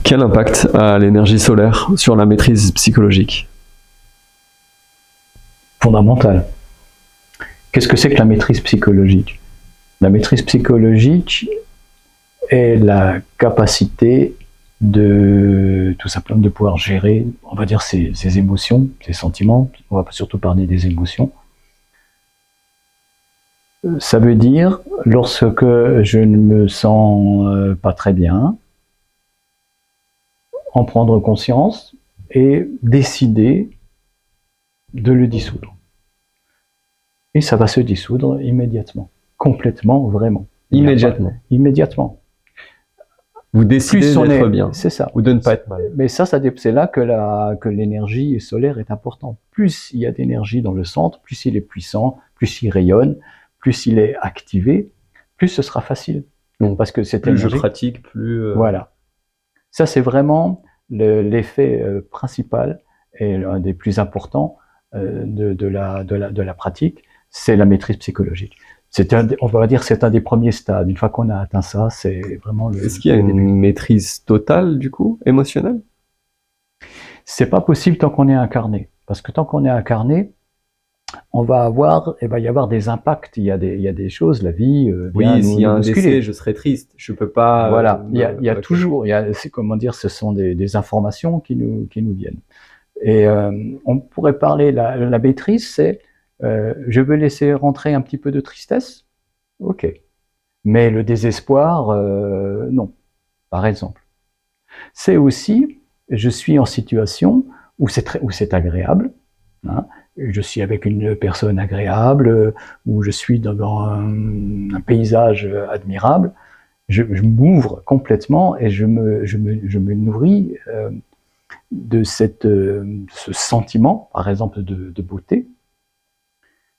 Quel impact a l'énergie solaire sur la maîtrise psychologique? Fondamental. Qu'est-ce que c'est que la maîtrise psychologique? La maîtrise psychologique est la capacité de, tout simplement, de pouvoir gérer, on va dire, ses émotions, ses sentiments. On va surtout parler des émotions. Ça veut dire, lorsque je ne me sens pas très bien, en prendre conscience et décider de le dissoudre. Et ça va se dissoudre immédiatement, complètement, vraiment. Immédiatement. Immédiatement. Vous décidez d'être bien, c'est ça, ou de ne pas être mal. Mais ça c'est là que l'énergie solaire est importante. Plus il y a d'énergie dans le centre, plus il est puissant, plus il rayonne, plus il est activé, plus ce sera facile. Donc, parce que cette plus énergie, je pratique, plus... Voilà. Ça, c'est vraiment l'effet principal et l'un des plus importants de la pratique, c'est la maîtrise psychologique. On va dire c'est un des premiers stades. Une fois qu'on a atteint ça, c'est vraiment le... Est-ce qu'il y a une maîtrise totale, du coup, émotionnelle? C'est pas possible tant qu'on est incarné. Parce que tant qu'on est incarné, il va y avoir des impacts. Il y a des choses, la vie. Oui, s'il y a un décès, je serais triste. Je peux pas. Voilà. Il y a toujours, comment dire, ce sont des informations qui nous viennent. Et on pourrait parler, la maîtrise, c'est je veux laisser rentrer un petit peu de tristesse, ok. Mais le désespoir, non, par exemple. C'est aussi, je suis en situation où c'est agréable, hein, je suis avec une personne agréable, où je suis dans un paysage admirable, je m'ouvre complètement et je me nourris de ce sentiment, par exemple, de beauté,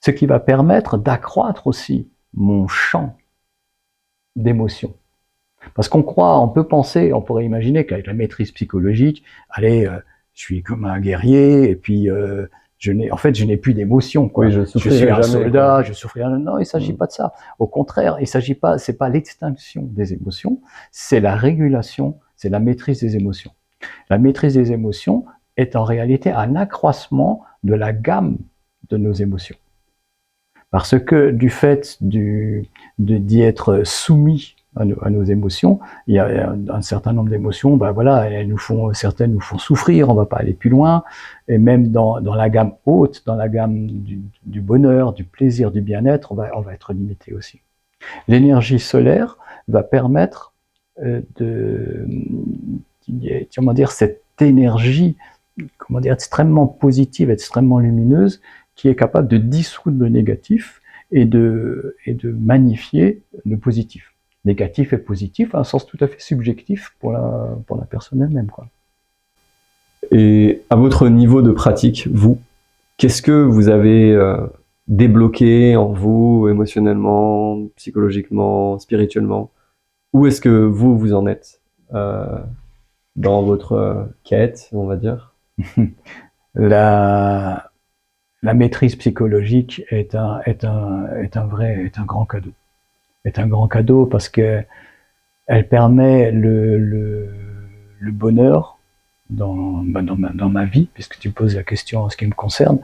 ce qui va permettre d'accroître aussi mon champ d'émotions. Parce qu'on peut penser, on pourrait imaginer qu'avec la maîtrise psychologique, allez, je suis comme un guerrier, et puis je n'ai plus d'émotions. Oui, je suis un soldat, je souffrirai jamais. Non, il ne s'agit pas de ça. Au contraire, c'est pas l'extinction des émotions, c'est la régulation, c'est la maîtrise des émotions. La maîtrise des émotions est en réalité un accroissement de la gamme de nos émotions. Parce que du fait d'y être soumis à nos émotions, il y a un certain nombre d'émotions, certaines nous font souffrir, on ne va pas aller plus loin, et même dans la gamme haute, dans la gamme du bonheur, du plaisir, du bien-être, on va être limité aussi. L'énergie solaire va permettre cette énergie, extrêmement positive, extrêmement lumineuse, qui est capable de dissoudre le négatif et de magnifier le positif. Négatif et positif, à un sens tout à fait subjectif pour la personne elle-même, quoi. Et à votre niveau de pratique, vous, qu'est-ce que vous avez débloqué en vous, émotionnellement, psychologiquement, spirituellement? Où est-ce que vous en êtes dans votre quête, on va dire? La maîtrise psychologique est un grand cadeau. Est un grand cadeau parce que elle permet le bonheur dans ma vie, puisque tu poses la question en ce qui me concerne,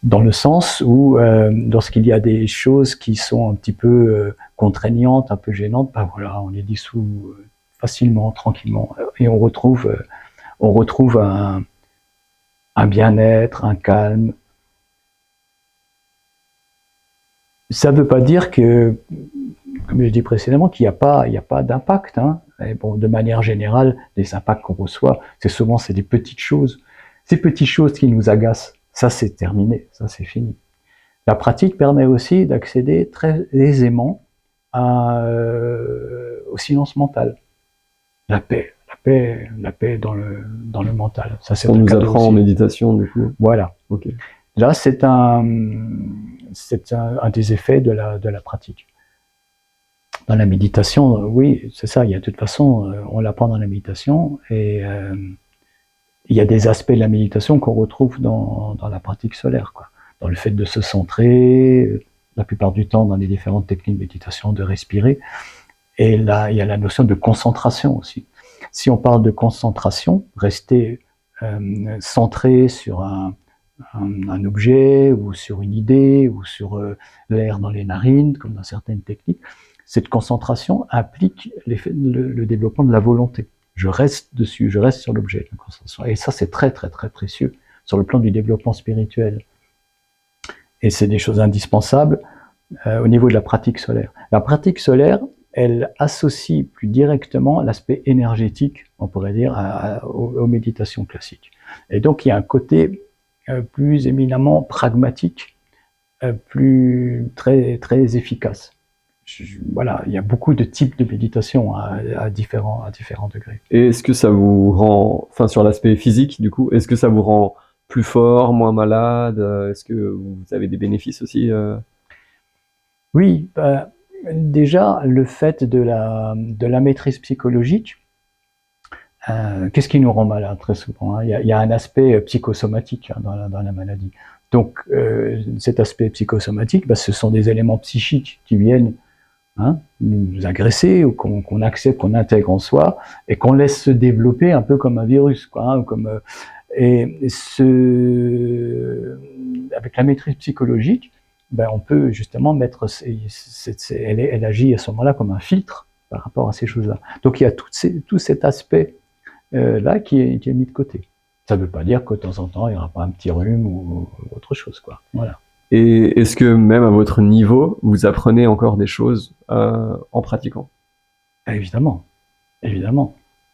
dans le sens où lorsqu'il y a des choses qui sont un petit peu contraignantes, un peu gênantes, on les dissout facilement, tranquillement, et on retrouve un bien-être, un calme. Ça ne veut pas dire que, comme je l'ai dit précédemment, qu'il n'y a pas d'impact, hein. Et bon, de manière générale, les impacts qu'on reçoit, c'est des petites choses. Ces petites choses qui nous agacent, ça c'est terminé, ça c'est fini. La pratique permet aussi d'accéder très aisément au silence mental. La paix dans le mental. Ça, c'est on nous apprend en méditation, du coup. Voilà. Ok. Là, c'est un des effets de la pratique. Dans la méditation, oui, c'est ça. Il y a de toute façon, on l'apprend dans la méditation, et il y a des aspects de la méditation qu'on retrouve dans la pratique solaire, quoi. Dans le fait de se centrer, la plupart du temps dans les différentes techniques de méditation, de respirer. Et là, il y a la notion de concentration aussi. Si on parle de concentration, rester centré sur un objet ou sur une idée ou sur l'air dans les narines, comme dans certaines techniques, cette concentration implique le développement de la volonté. Je reste dessus, je reste sur l'objet de la concentration. Et ça, c'est très, très, très précieux sur le plan du développement spirituel. Et c'est des choses indispensables au niveau de la pratique solaire. La pratique solaire, elle associe plus directement l'aspect énergétique, on pourrait dire, aux méditations classiques. Et donc, il y a un côté plus éminemment pragmatique, très, très efficace. Voilà, il y a beaucoup de types de méditation à différents degrés. Et est-ce que ça vous rend, enfin sur l'aspect physique du coup, est-ce que ça vous rend plus fort, moins malade? Est-ce que vous avez des bénéfices aussi? Oui, déjà le fait de la maîtrise psychologique, qu'est-ce qui nous rend malade très souvent, hein? Il y a un aspect psychosomatique dans la maladie. Donc cet aspect psychosomatique, ce sont des éléments psychiques qui viennent nous agresser ou qu'on accepte, qu'on intègre en soi et qu'on laisse se développer un peu comme un virus, quoi, et avec la maîtrise psychologique, on peut justement mettre, elle agit à ce moment-là comme un filtre par rapport à ces choses-là. Donc il y a tout cet aspect là qui est mis de côté. Ça ne veut pas dire que de temps en temps il n'y aura pas un petit rhume ou autre chose, quoi. Voilà. Et est-ce que même à votre niveau, vous apprenez encore des choses en pratiquant? Évidemment.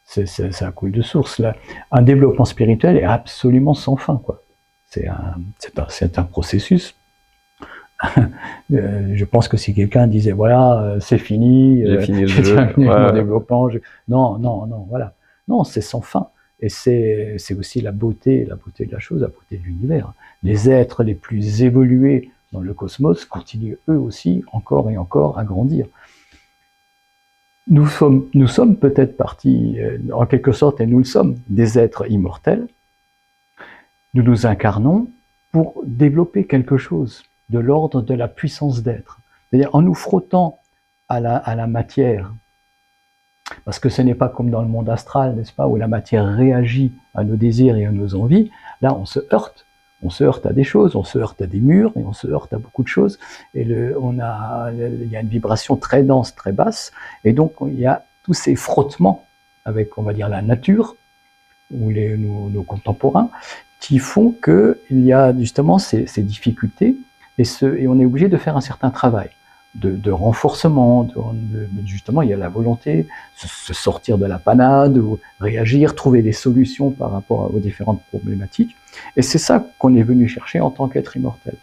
Ça coule de source. Là. Un développement spirituel est absolument sans fin, quoi. C'est un processus. Je pense que si quelqu'un disait voilà, c'est fini, j'ai terminé mon développement, non, voilà. Non, c'est sans fin. Et c'est aussi la beauté de la chose, la beauté de l'univers. Les êtres les plus évolués dans le cosmos continuent eux aussi encore et encore à grandir. Nous sommes peut-être partis, en quelque sorte, et nous le sommes, des êtres immortels. Nous nous incarnons pour développer quelque chose de l'ordre de la puissance d'être. C'est-à-dire en nous frottant à la matière, parce que ce n'est pas comme dans le monde astral, n'est-ce pas, où la matière réagit à nos désirs et à nos envies. Là, on se heurte à des choses, on se heurte à des murs, et on se heurte à beaucoup de choses. Et il y a une vibration très dense, très basse, et donc il y a tous ces frottements avec, on va dire, la nature, ou nos contemporains, qui font qu'il y a justement ces difficultés, et on est obligé de faire un certain travail de renforcement, justement, il y a la volonté, se sortir de la panade, ou réagir, trouver des solutions par rapport aux différentes problématiques. Et c'est ça qu'on est venu chercher en tant qu'être immortel.